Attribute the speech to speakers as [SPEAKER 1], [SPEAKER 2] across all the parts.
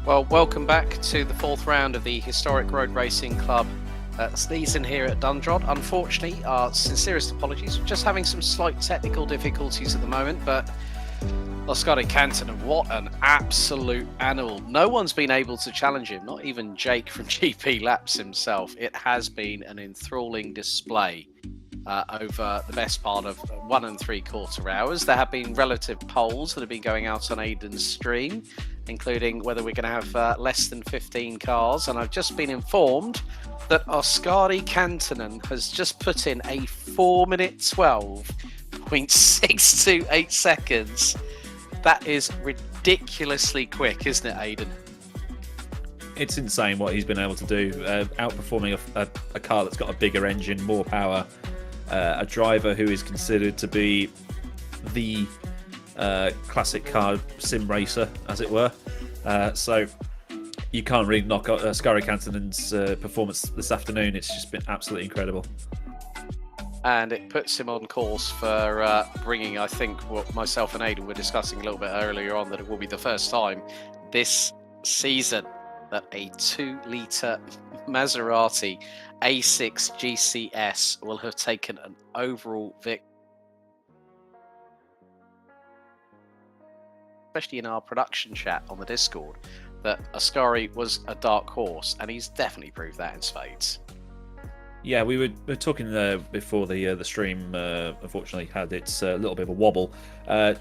[SPEAKER 1] Well, welcome back to the fourth round of the Historic Road Racing Club season here at Dundrod. Unfortunately, our sincerest apologies. We're just having some slight technical difficulties at the moment, but Hrrc Cantonen, what an absolute animal. No one's been able to challenge him, not even Jake from GP Laps himself. It has been an enthralling display over the best part of 1 3/4 hours. There have been relative polls that have been going out on Aidan's stream, including whether we're going to have less than 15 cars. And I've just been informed that Hrrc Cantonen has just put in a 4-minute 12.628 seconds. That is ridiculously quick, isn't it, Aidan?
[SPEAKER 2] It's insane what he's been able to do, outperforming a car that's got a bigger engine, more power, a driver who is considered to be the classic car sim racer, as it were. So you can't really knock Hrrc Cantonen's performance this afternoon. It's just been absolutely incredible.
[SPEAKER 1] And it puts him on course for bringing, I think, what myself and Aidan were discussing a little bit earlier on, that it will be the first time this season that a 2-litre Maserati A6 GCS will have taken an overall victory. Especially in our production chat on the Discord, that Hrrc was a dark horse, and he's definitely proved that in spades.
[SPEAKER 2] Yeah, we were talking before the stream. Unfortunately, had its little bit of a wobble.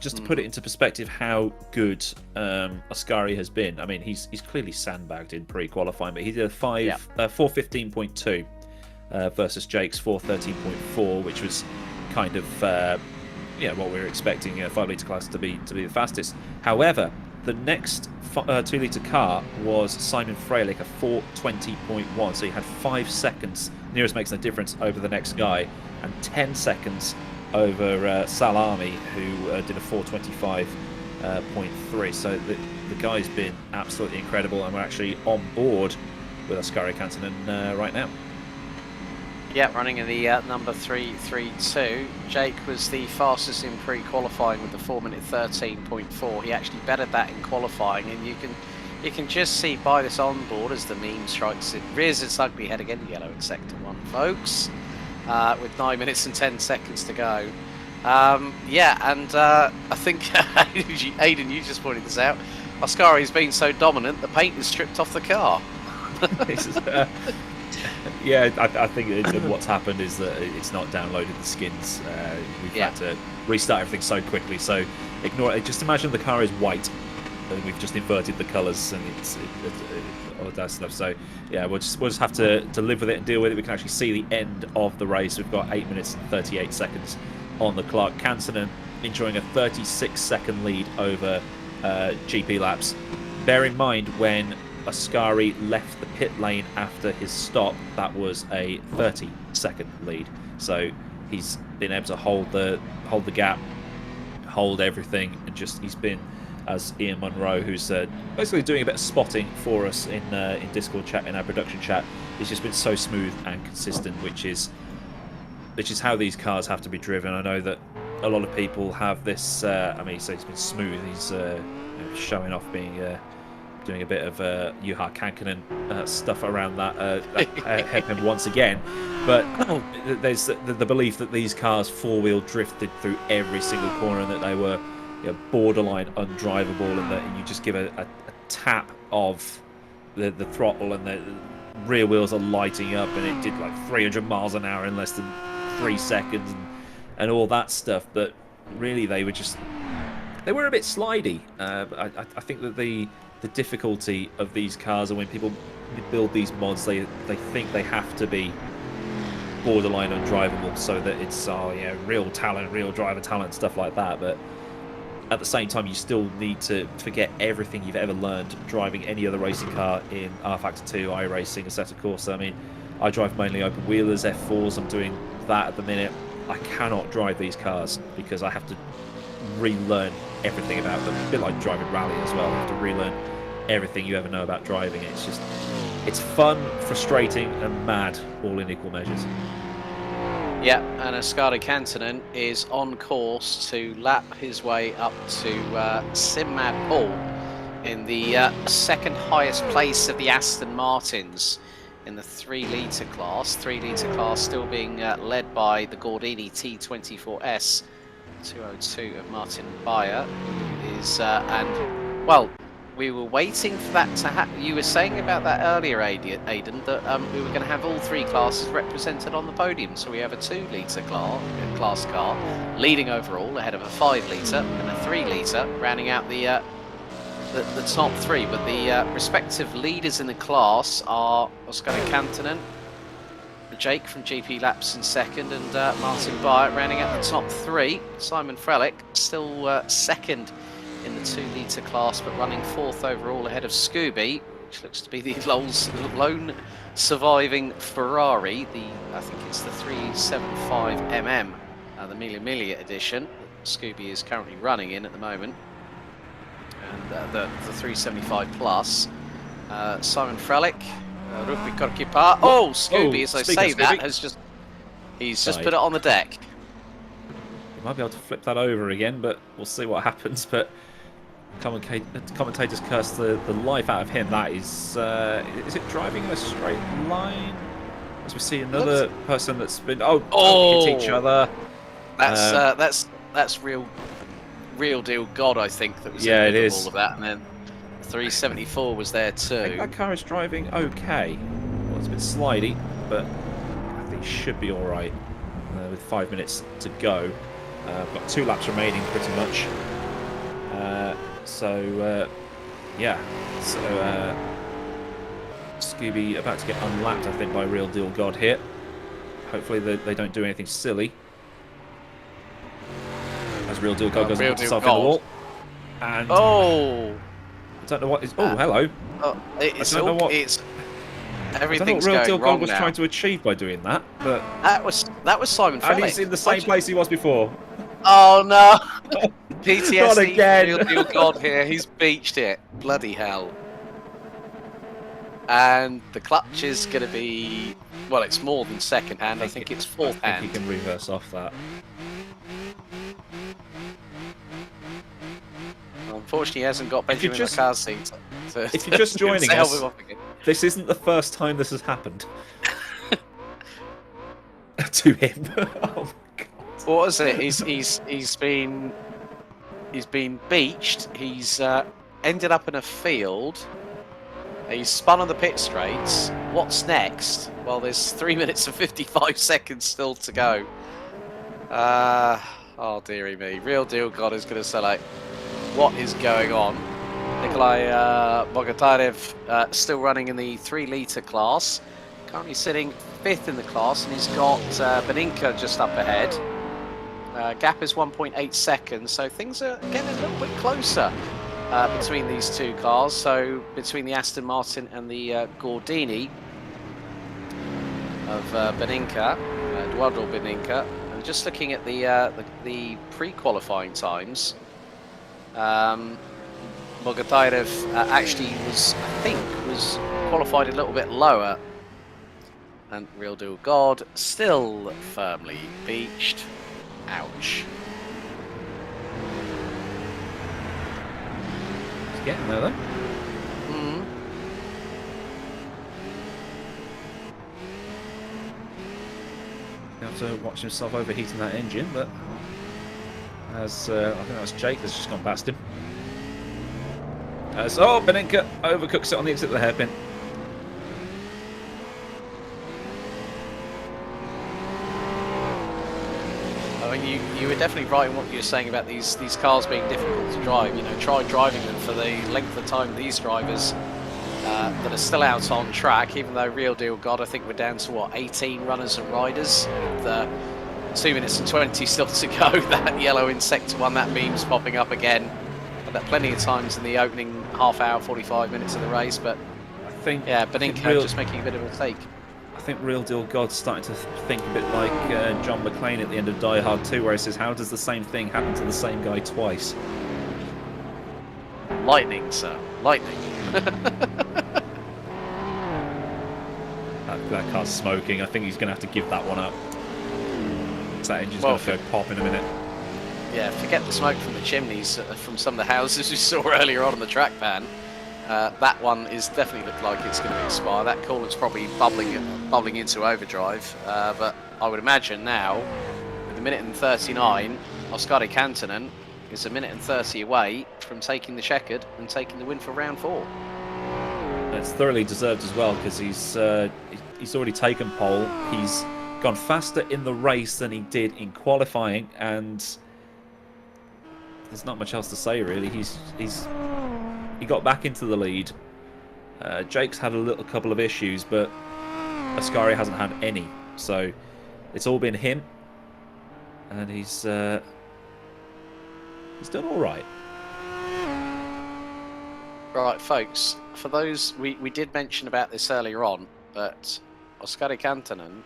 [SPEAKER 2] Just to put it into perspective, how good Hrrc has been. I mean, he's clearly sandbagged in pre-qualifying, but he did a 4:15.2 versus Jake's 4:13.4, which was kind of what we were expecting a 5-litre class to be the fastest. However, the next 2-litre car was Simon Freilich, a 4:20.1, so he had 5 seconds. Nearest makes no difference over the next guy, and 10 seconds over Salami, who did a 4:25.3. So the guy's been absolutely incredible, and we're actually on board with Hrrc Cantonen right now.
[SPEAKER 1] Yeah, running in the number 332. Jake was the fastest in pre-qualifying with the 4-minute 13.4. He actually bettered that in qualifying, and you can just see by this onboard as the meme strikes, it rears its ugly head again, yellow in sector 1, folks, with 9 minutes and 10 seconds to go. I think Aidan, you just pointed this out. Hrrc's been so dominant, the paint is stripped off the car.
[SPEAKER 2] Yeah, I think what's happened is that it's not downloaded the skins. We've had to restart everything so quickly, so ignore it. Just imagine the car is white, and we've just inverted the colours, and it's all that stuff. So yeah, we'll just have to live with it and deal with it. We can actually see the end of the race. We've got 8 minutes and 38 seconds on the clock. Cantonen enjoying a 36-second lead over GP Laps. Bear in mind, when Hrrc left the pit lane after his stop, that was a 30-second lead. So he's been able to hold the gap, hold everything, and he's been, as Ian Munro, who's basically doing a bit of spotting for us in Discord chat, in our production chat, he's just been so smooth and consistent, which is which is how these cars have to be driven. I know that a lot of people have this. I mean, he says he's been smooth. He's showing off being doing a bit of Hrrc Kankkunen stuff around that hairpin once again. But there's the belief that these cars four-wheel drifted through every single corner and that they were borderline undrivable, and that you just give a tap of the throttle and the rear wheels are lighting up, and it did like 300 miles an hour in less than 3 seconds, and all that stuff. But really, they were a bit slidey. I think that the difficulty of these cars, and when people build these mods, they think they have to be borderline undrivable, so that it's real talent, real driver talent, stuff like that. But at the same time, you still need to forget everything you've ever learned driving any other racing car in R-Factor 2, iRacing, Assetto Corsa. I mean, I drive mainly open wheelers, F4s. I'm doing that at the minute. I cannot drive these cars because I have to relearn everything about them. A bit like driving rally as well. You have to relearn everything you ever know about driving. It's fun, frustrating, and mad, all in equal measures.
[SPEAKER 1] Yeah, and Hrrc Kankkunen is on course to lap his way up to Simmad Paul in the second highest place of the Aston Martins in the 3-litre class. 3-litre class still being led by the Gordini T24S 202 of Martin Bayer, who is, and, well, we were waiting for that to happen. You were saying about that earlier, Aidan, that we were going to have all three classes represented on the podium. So we have a 2-litre class car leading overall ahead of a 5-litre and a 3-litre, rounding out the top three. But the respective leaders in the class are Hrrc Kankkunen, Jake from GP Laps in second, and Martin Bayer rounding out the top three. Simon Frelick still second in the 2-litre class, but running fourth overall ahead of Scooby, which looks to be the lone surviving Ferrari. I think it's the 375mm, the Mille Miglia edition that Scooby is currently running in at the moment, and the 375 plus. Simon Frelick, Rugby Korkipa. Oh, Scooby, as I say that, he's just put it on the deck.
[SPEAKER 2] You might be able to flip that over again, but we'll see what happens. But commentators curse the life out of him. That is it driving in a straight line? As we see another person that's been hit each other. That's real deal God, I think, that was in
[SPEAKER 1] it is. All of that, and then 374 was there too.
[SPEAKER 2] I think that car is driving okay. Well, it's a bit slidey, but I think it should be all right with 5 minutes to go. Got 2 laps remaining, pretty much. Scooby about to get unlapped, I think, by Real Deal God here. Hopefully they don't do anything silly. As Real Deal God goes and puts himself in the wall. And I don't know what is. Oh, hello.
[SPEAKER 1] Everything's
[SPEAKER 2] I don't know what Real Deal God was trying to achieve by doing that, but
[SPEAKER 1] that was Simon Frelick.
[SPEAKER 2] And he's in the same place he was before.
[SPEAKER 1] Oh no! PTSD,
[SPEAKER 2] Not again.
[SPEAKER 1] Real Deal God here. He's beached it. Bloody hell! And the clutch is going to be, well, it's more than second hand. I think it's fourth hand.
[SPEAKER 2] He can reverse off that.
[SPEAKER 1] Unfortunately, he hasn't got Benjamin McCarthy.
[SPEAKER 2] If you're just joining us, this isn't the first time this has happened to him. Oh my God.
[SPEAKER 1] What is it? He's been beached. He's ended up in a field. He's spun on the pit straights. What's next? Well, there's 3 minutes and 55 seconds still to go. Oh dearie me! Real Deal God is going to say, like, what is going on? Nikolai Bogotarev still running in the 3-litre class, currently sitting 5th in the class, and he's got Beninka just up ahead. Gap is 1.8 seconds, so things are getting a little bit closer between these two cars. So between the Aston Martin and the Gordini of Beninka, Eduardo Beninka, and just looking at the pre-qualifying times. Bogotarev actually was qualified a little bit lower And Real Deal God still firmly beached. Ouch.
[SPEAKER 2] He's getting there, though.
[SPEAKER 1] Mm.
[SPEAKER 2] You have to watch himself overheating that engine, but as I think that was Jake that's just gone past him. So Beninka overcooks it on the exit of the hairpin.
[SPEAKER 1] I mean, you were definitely right in what you were saying about these cars being difficult to drive. You know, try driving them for the length of time these drivers that are still out on track, even though Real Deal God, I think we're down to, what, 18 runners and riders, with 2 minutes and 20 still to go. That yellow Insector one, that meme's popping up again. But that plenty of times in the opening half hour, 45 minutes of the race, but
[SPEAKER 2] I think,
[SPEAKER 1] yeah, Beninka just making a bit of a take.
[SPEAKER 2] I think Real Deal God's starting to think a bit like John McClane at the end of Die Hard 2, where he says, how does the same thing happen to the same guy twice?
[SPEAKER 1] Lightning, sir. Lightning.
[SPEAKER 2] that car's smoking. I think he's going to have to give that one up. That engine's going to go pop in a minute.
[SPEAKER 1] Yeah, forget the smoke from the chimneys from some of the houses we saw earlier on the track pan. That one is definitely looked like it's going to expire. That coolant's probably bubbling into overdrive. But I would imagine now, with a minute and 39, Oskari Kantonen is a minute and 30 away from taking the checkered and taking the win for round 4.
[SPEAKER 2] It's thoroughly deserved as well, because he's already taken pole. He's gone faster in the race than he did in qualifying, and there's not much else to say really. He got back into the lead. Jake's had a couple of issues, but Oskari hasn't had any, so it's all been him, and he's done all right.
[SPEAKER 1] Right, folks, for those, we did mention about this earlier on, but Oskari Kantonen,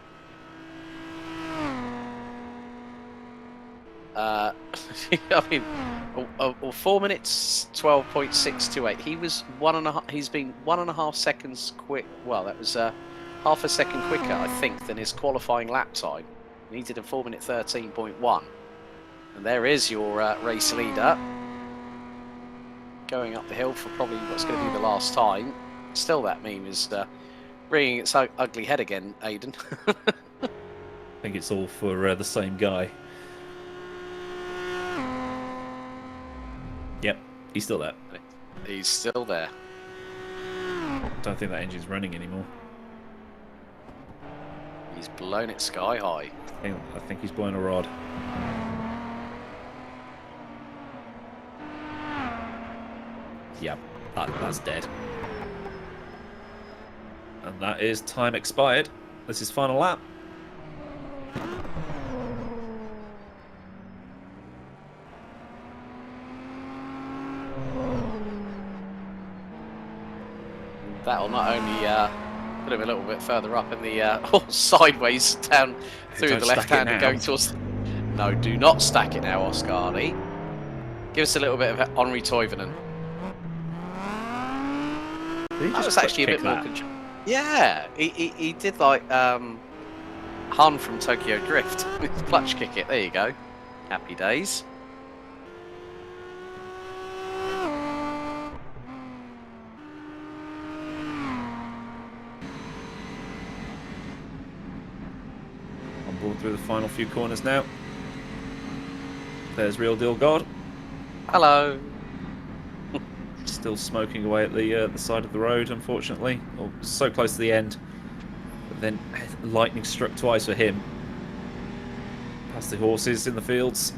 [SPEAKER 1] I mean, 4 minutes 12.628. He was 1.5. He's been 1.5 seconds quick. Well, that was half a second quicker, I think, than his qualifying lap time. And he did a 4 minute 13.1. And there is your race leader going up the hill for probably what's going to be the last time. Still, that meme is rearing its ugly head again, Aidan.
[SPEAKER 2] I think it's all for the same guy. Yep, he's still there.
[SPEAKER 1] He's still there.
[SPEAKER 2] Don't think that engine's running anymore.
[SPEAKER 1] He's blown it sky high.
[SPEAKER 2] I think he's blown a rod. Yep, that's dead. And that is time expired. This is final lap.
[SPEAKER 1] That'll not only put him a little bit further up in the sideways down through the left hand and going towards. No, do not stack it now, Oskari. Give us a little bit of Henri Toivonen. That was actually a bit more. Yeah, he did like Han from Tokyo Drift. Clutch kick it. There you go. Happy days.
[SPEAKER 2] Through the final few corners now. There's Real Deal God.
[SPEAKER 1] Hello.
[SPEAKER 2] Still smoking away at the side of the road, unfortunately. Oh, so close to the end. But then lightning struck twice for him. Past the horses in the fields.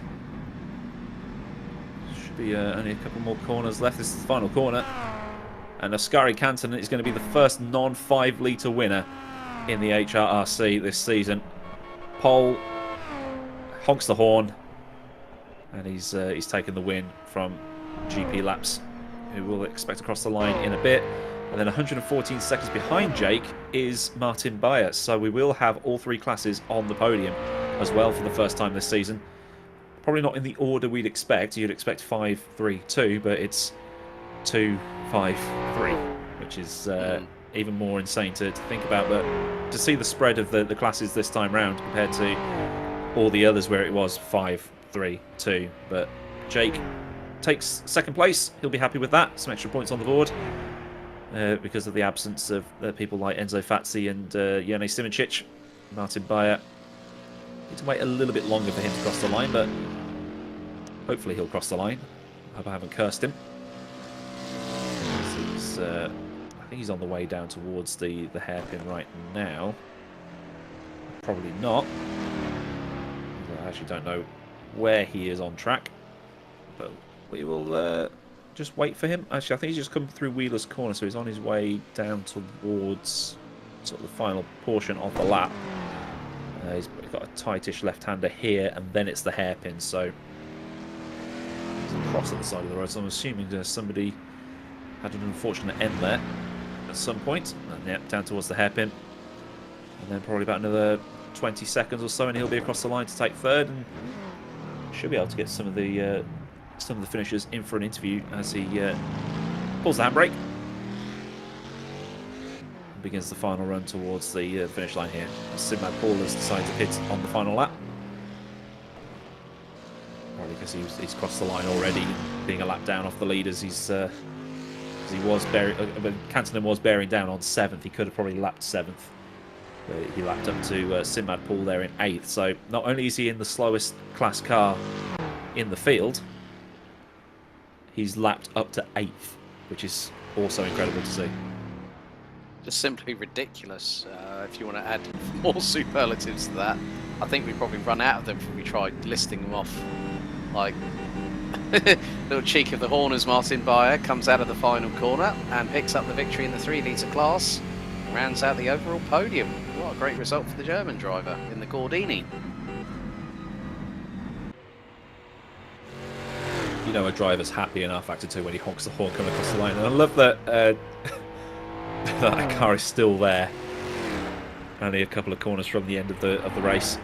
[SPEAKER 2] Should be only a couple more corners left. This is the final corner. And Oskari Kantonen is going to be the first non-5 litre winner in the Hrrc this season. Pole, honks the horn, and he's taken the win from GP Laps, who we'll expect across the line in a bit. And then 114 seconds behind Jake is Martin Bayer. So we will have all 3 classes on the podium as well for the first time this season. Probably not in the order we'd expect. You'd expect 5, 3, 2, but it's 2, 5, 3, which is even more insane to think about. But to see the spread of the classes this time round compared to all the others where it was 5, 3, 2. But Jake takes second place. He'll be happy with that. Some extra points on the board because of the absence of people like Enzo Fazzi and Jene Simoncic. Martin Bayer. Need to wait a little bit longer for him to cross the line, but hopefully he'll cross the line. I hope I haven't cursed him. I think he's on the way down towards the hairpin right now. Probably not. I actually don't know where he is on track, but we will just wait for him. Actually, I think he's just come through Wheeler's Corner, so he's on his way down towards sort of the final portion of the lap. He's got a tightish left-hander here, and then it's the hairpin, so he's across at the side of the road. So I'm assuming somebody had an unfortunate end there at some point. And yeah, down towards the hairpin. And then probably about another 20 seconds or so, and he'll be across the line to take third, and should be able to get some of the finishers in for an interview as he pulls the handbrake. Begins the final run towards the finish line here. Simad Paul has decided to pit on the final lap. Probably because he's crossed the line already, being a lap down off the leaders. Cantonen was bearing down on 7th. He could have probably lapped 7th. But he lapped up to Simad Paul there in 8th. So not only is he in the slowest class car in the field, he's lapped up to 8th, which is also incredible to see.
[SPEAKER 1] Just simply ridiculous. If you want to add more superlatives to that, I think we probably run out of them if we tried listing them off. Like, little cheek of the horn as Martin Bayer comes out of the final corner and picks up the victory in the 3-litre class, rounds out the overall podium. What a great result for the German driver in the Gordini.
[SPEAKER 2] You know, a driver's happy in R-Factor 2 when he honks the horn coming across the line. And I love that that car is still there, only a couple of corners from the end of the race.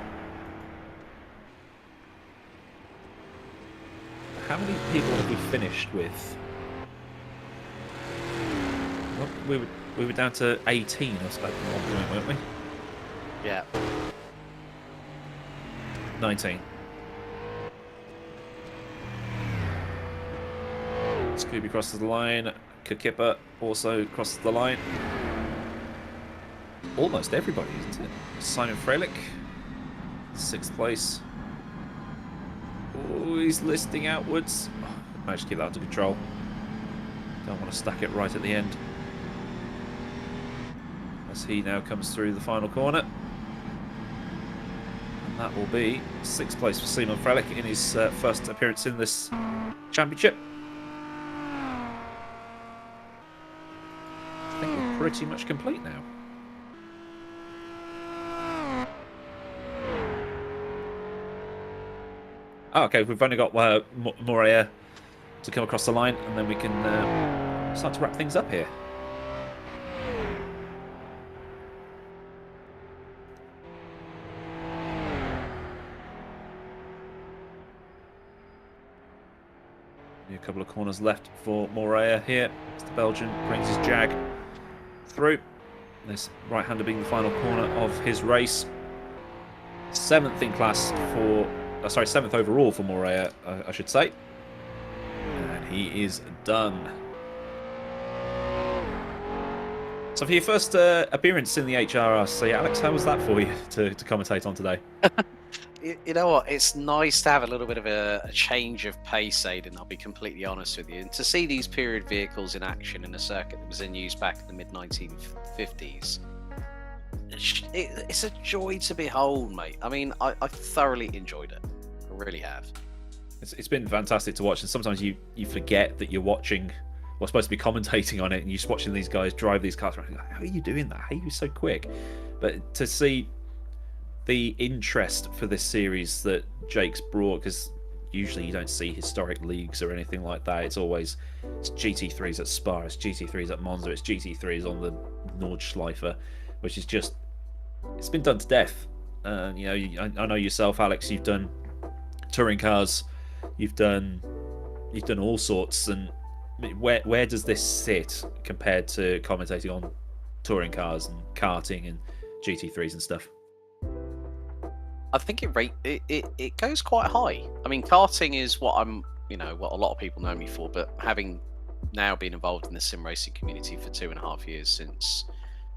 [SPEAKER 2] How many people have we finished with? Well, we were down to 18 or so at one point, weren't we?
[SPEAKER 1] Yeah.
[SPEAKER 2] 19. Scooby crosses the line. Kakippa also crosses the line. Almost everybody, isn't it? Simon Freilich, 6th place. Oh, he's listing outwards. Oh, managed to keep that under control. Don't want to stack it right at the end. As he now comes through the final corner. And that will be 6th place for Simon Freilich in his first appearance in this championship. I think we're pretty much complete now. Oh, okay, we've only got Morea to come across the line, and then we can start to wrap things up here. A couple of corners left for Morea here. Mr. Belgian brings his Jag through. This right-hander being the final corner of his race. 7th in class for... sorry, 7th overall for Morea, I should say. And he is done. So for your first appearance in the HRRC, Alex, how was that for you to commentate on today?
[SPEAKER 1] You know what? It's nice to have a little bit of a change of pace, Aidan, I'll be completely honest with you. And to see these period vehicles in action in a circuit that was in use back in the mid-1950s, it's a joy to behold, mate. I mean, I thoroughly enjoyed it. I really have.
[SPEAKER 2] It's been fantastic to watch, and sometimes you forget that you're watching, or supposed to be commentating on it, and you're just watching these guys drive these cars. How are you doing that? How are you so quick? But to see the interest for this series that Jake's brought, because usually you don't see historic leagues or anything like that. It's always GT3s at Spa, it's GT3s at Monza, it's GT3s on the Nordschleife, which is just, it's been done to death. You know, I know yourself, Alex, you've done touring cars, you've done all sorts, and where does this sit compared to commentating on touring cars and karting and GT3s and stuff?
[SPEAKER 1] I think it goes quite high. I mean, karting is what what a lot of people know me for, but having now been involved in the sim racing community for 2.5 years since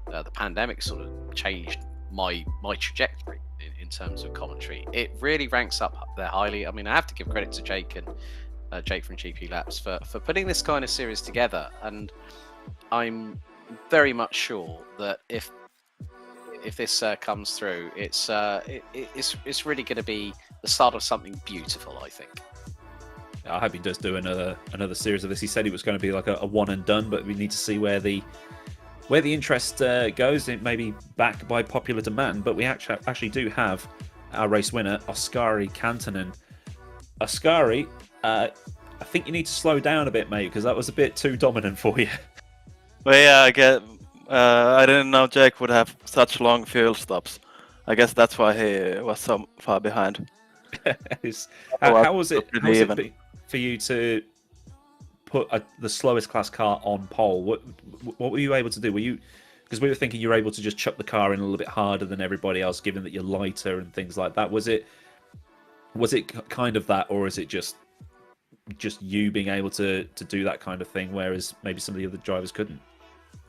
[SPEAKER 1] the pandemic sort of changed my trajectory in terms of commentary, it really ranks up there highly. I mean, I have to give credit to Jake and Jake from GP Laps for putting this kind of series together, and I'm very much sure that if this comes through, it's really going to be the start of something beautiful, I think.
[SPEAKER 2] I hope he does do another series of this. He said it was going to be like a one and done, but we need to see where the interest goes. It may be back by popular demand, but we actually do have our race winner, Oskari Kantonen. Oskari, I think you need to slow down a bit, mate, because that was a bit too dominant for you.
[SPEAKER 3] Well, yeah, I didn't know Jake would have such long fuel stops. I guess that's why he was so far behind.
[SPEAKER 2] How was it for you to put the slowest class car on pole? What were you able to do? Because we were thinking you were able to just chuck the car in a little bit harder than everybody else, given that you're lighter and things like that. Was it kind of that, or is it just you being able to do that kind of thing, whereas maybe some of the other drivers couldn't?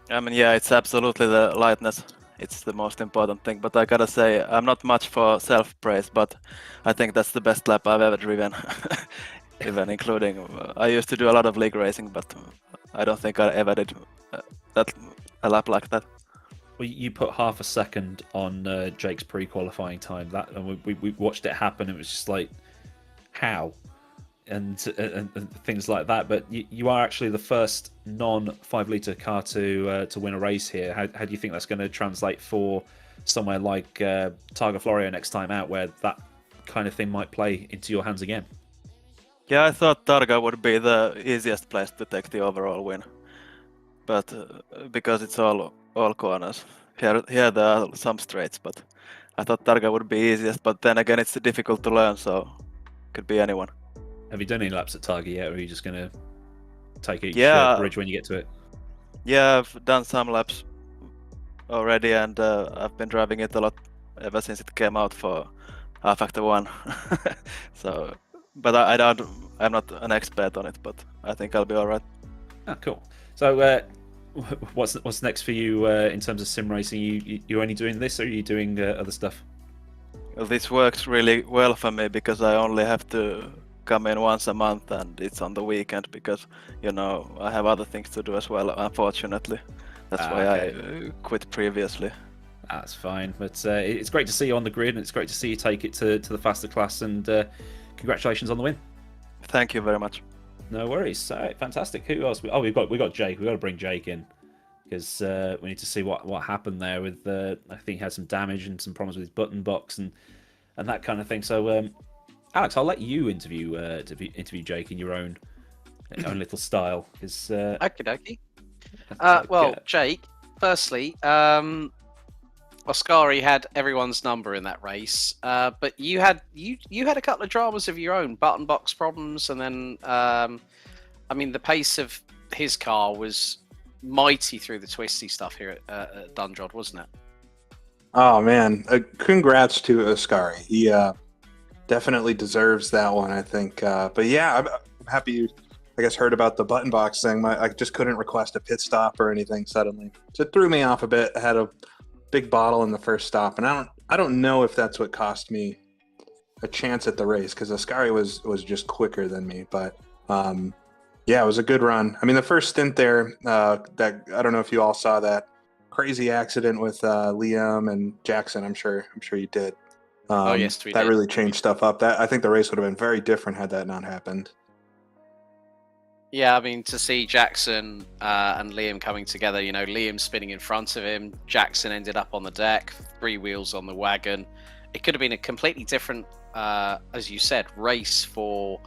[SPEAKER 3] I mean, yeah, it's absolutely the lightness. It's the most important thing. But I gotta say, I'm not much for self-praise, but I think that's the best lap I've ever driven. Even including, I used to do a lot of league racing, but I don't think I ever did a lap like that.
[SPEAKER 2] Well, you put half a second on Jake's pre-qualifying time. And we watched it happen. It was just like, how? And things like that. But you are actually the first non-5 litre car to win a race here. How do you think that's going to translate for somewhere like Targa Florio next time out, where that kind of thing might play into your hands again?
[SPEAKER 3] Yeah, I thought Targa would be the easiest place to take the overall win, but because it's all corners. Here there are some straights, but I thought Targa would be easiest. But then again, it's difficult to learn, so could be anyone.
[SPEAKER 2] Have you done any laps at Targa yet, or are you just going to take each bridge when you get to it?
[SPEAKER 3] Yeah, I've done some laps already, and I've been driving it a lot ever since it came out for R-Factor 1. So, but I'm not an expert on it, but I think I'll be all right.
[SPEAKER 2] Ah, cool. So, what's next for you in terms of sim racing? You only doing this, or are you doing other stuff?
[SPEAKER 3] Well, this works really well for me because I only have to come in once a month, and it's on the weekend because I have other things to do as well. Unfortunately, that's why I quit previously. That's
[SPEAKER 2] fine, but it's great to see you on the grid, and it's great to see you take it to the faster class. And congratulations on the win.
[SPEAKER 3] Thank you very much.
[SPEAKER 2] No worries. So fantastic. Who else? We've got Jake. We've got to bring Jake in because we need to see what happened there with. I think he had some damage and some problems with his button box and that kind of thing. So. Alex, I'll let you interview Jake in your own little style.
[SPEAKER 1] Okie dokie. Jake, firstly, Oskari had everyone's number in that race, but you had a couple of dramas of your own, button box problems, and then the pace of his car was mighty through the twisty stuff here at Dundrod, wasn't it?
[SPEAKER 4] Oh man, congrats to Oskari. He definitely deserves that one, I think. But yeah, I'm happy you, I guess, heard about the button box thing. I just couldn't request a pit stop or anything suddenly. So it threw me off a bit. I had a big bottle in the first stop, and I don't know if that's what cost me a chance at the race, because Oskari was just quicker than me. But yeah, it was a good run. I mean, the first stint there, that I don't know if you all saw that crazy accident with Liam and Jackson. I'm sure you did.
[SPEAKER 1] Yes, we did.
[SPEAKER 4] That really changed stuff up. I think the race would have been very different had that not happened.
[SPEAKER 1] Yeah, I mean, to see Jackson and Liam coming together, Liam spinning in front of him, Jackson ended up on the deck, 3 wheels on the wagon. It could have been a completely different, as you said, race for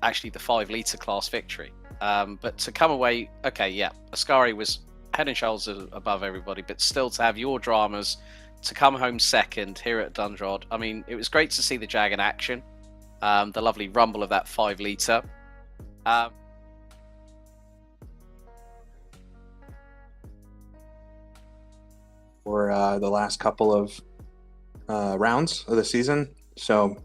[SPEAKER 1] actually the 5 litre class victory. But to come away, Oskari was head and shoulders above everybody, but still to have your dramas, to come home second here at Dundrod. I mean, it was great to see the Jag in action, the lovely rumble of that 5 litre.
[SPEAKER 4] for the last couple of rounds of the season. So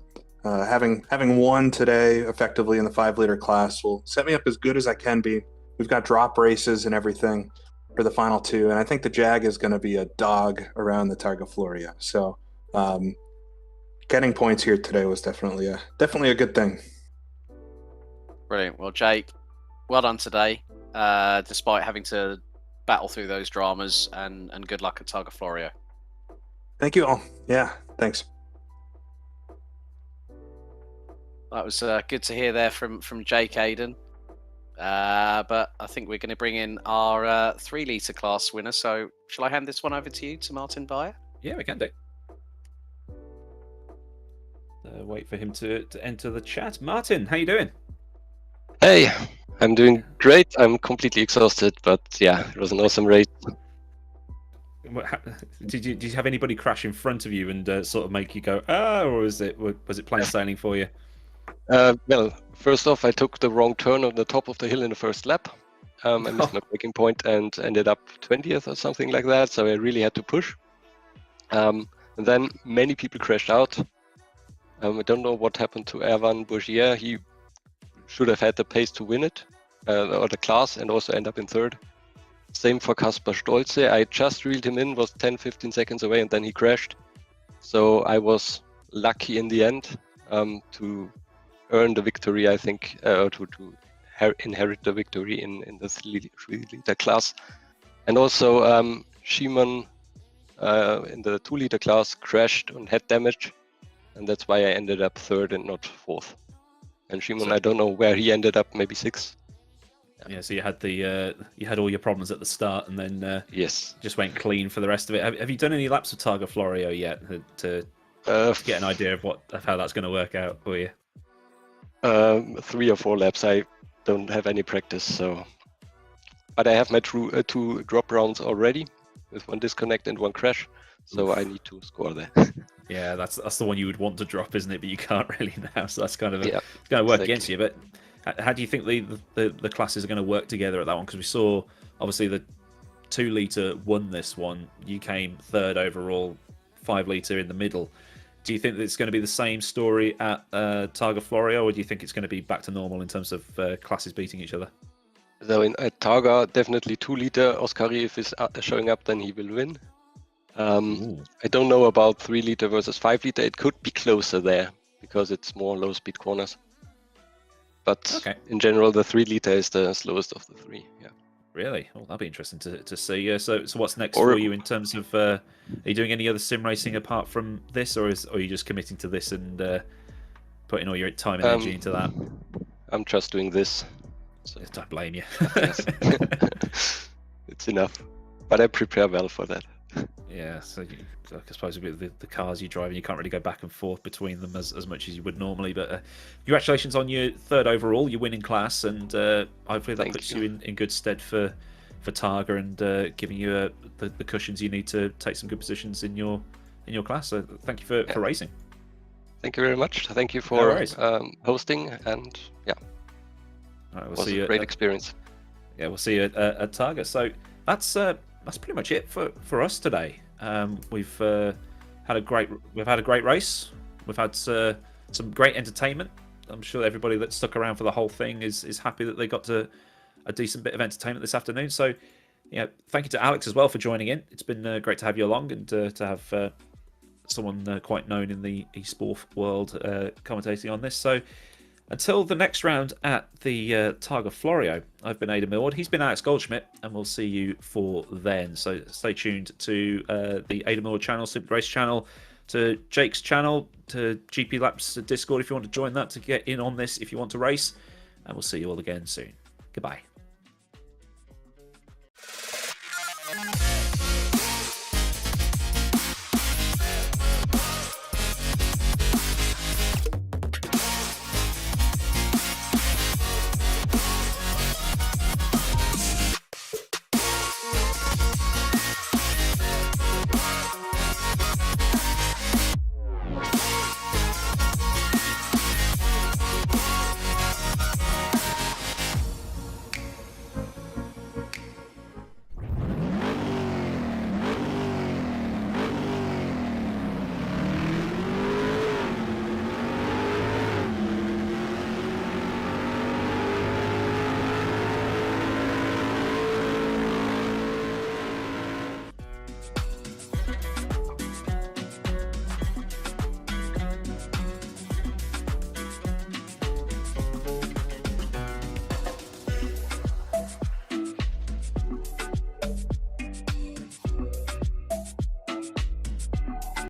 [SPEAKER 4] having won today effectively in the 5-liter class will set me up as good as I can be. We've got drop races and everything for the final 2, and I think the Jag is going to be a dog around the Targa Florio. So getting points here today was definitely a good thing.
[SPEAKER 1] Brilliant. Well, Jake, well done today, despite having to battle through those dramas, and good luck at Targa Florio.
[SPEAKER 4] Thank you all. Yeah, thanks.
[SPEAKER 1] That was good to hear there from Jake Aiden. But I think we're going to bring in our 3-liter class winner. So shall I hand this one over to you, to Martin Beyer?
[SPEAKER 2] Yeah, we can do. Wait for him to enter the chat. Martin, how you doing?
[SPEAKER 5] Hey, I'm doing great. I'm completely exhausted, but yeah, it was an awesome race.
[SPEAKER 2] Did you have anybody crash in front of you and sort of make you go, or was it plain sailing for you?
[SPEAKER 5] Well, first off, I took the wrong turn on the top of the hill in the first lap. I missed my braking point and ended up 20th or something like that, so I really had to push. And then many people crashed out. I don't know what happened to Erwan Bourgier. He should have had the pace to win it, or the class, and also end up in 3rd. Same for Kaspar Stolze. I just reeled him in, was 10-15 seconds away, and then he crashed. So I was lucky in the end to earn the victory, I think, to inherit the victory in the 3-liter class. And also Shimon in the 2-liter class crashed and had damage, and that's why I ended up 3rd and not 4th. And Shimon, I don't know where he ended up, maybe 6th.
[SPEAKER 2] Yeah, so you had all your problems at the start, and then
[SPEAKER 5] yes,
[SPEAKER 2] just went clean for the rest of it. Have you done any laps of Targa Florio yet to get an idea of how that's going to work out for you?
[SPEAKER 5] 3 or 4 laps. I don't have any practice, so. But I have my 2 drop rounds already, with 1 disconnect and 1 crash. So I need to score there.
[SPEAKER 2] Yeah, that's the one you would want to drop, isn't it? But you can't really now, so that's kind of it's going to
[SPEAKER 5] exactly.
[SPEAKER 2] work against you. But how do you think the classes are going to work together at that one? Because we saw obviously the 2-liter won this one. You came 3rd overall, 5-liter in the middle. Do you think that it's going to be the same story at Targa Florio, or do you think it's going to be back to normal in terms of classes beating each other?
[SPEAKER 5] So at Targa, definitely 2-liter. Oskari, if he's showing up, then he will win. I don't know about 3-liter versus 5-liter. It could be closer there because it's more low-speed corners. But in general, the 3-liter is the slowest of the 3. Yeah.
[SPEAKER 2] Really? Oh, that'll be interesting to see. So what's next for you in terms of? Are you doing any other sim racing apart from this, or are you just committing to this and putting all your time and energy into that?
[SPEAKER 5] I'm just doing this. So.
[SPEAKER 2] Don't blame you.
[SPEAKER 5] It's enough, but I prepare well for that.
[SPEAKER 2] Yeah, so I suppose with the cars you drive, you can't really go back and forth between them as much as you would normally. But congratulations on your 3rd overall, your winning class, and hopefully that puts you in good stead for Targa and giving you the cushions you need to take some good positions in your class. So thank you for racing.
[SPEAKER 5] Thank you very much. Thank you for hosting, and
[SPEAKER 2] All right,
[SPEAKER 5] it was a great experience.
[SPEAKER 2] Yeah, we'll see you at Targa. So that's pretty much it for us today. We've had a great race. We've had some great entertainment. I'm sure everybody that stuck around for the whole thing is happy that they got to a decent bit of entertainment this afternoon. So, thank you to Alex as well for joining in. It's been great to have you along and to have someone quite known in the eSport world commentating on this. So, until the next round at the Targa Florio, I've been Aidan Millward. He's been Alex Goldschmidt, and we'll see you for then. So stay tuned to the Aidan Millward channel, Super Race channel, to Jake's channel, to GP Laps Discord if you want to join that to get in on this if you want to race. And we'll see you all again soon. Goodbye.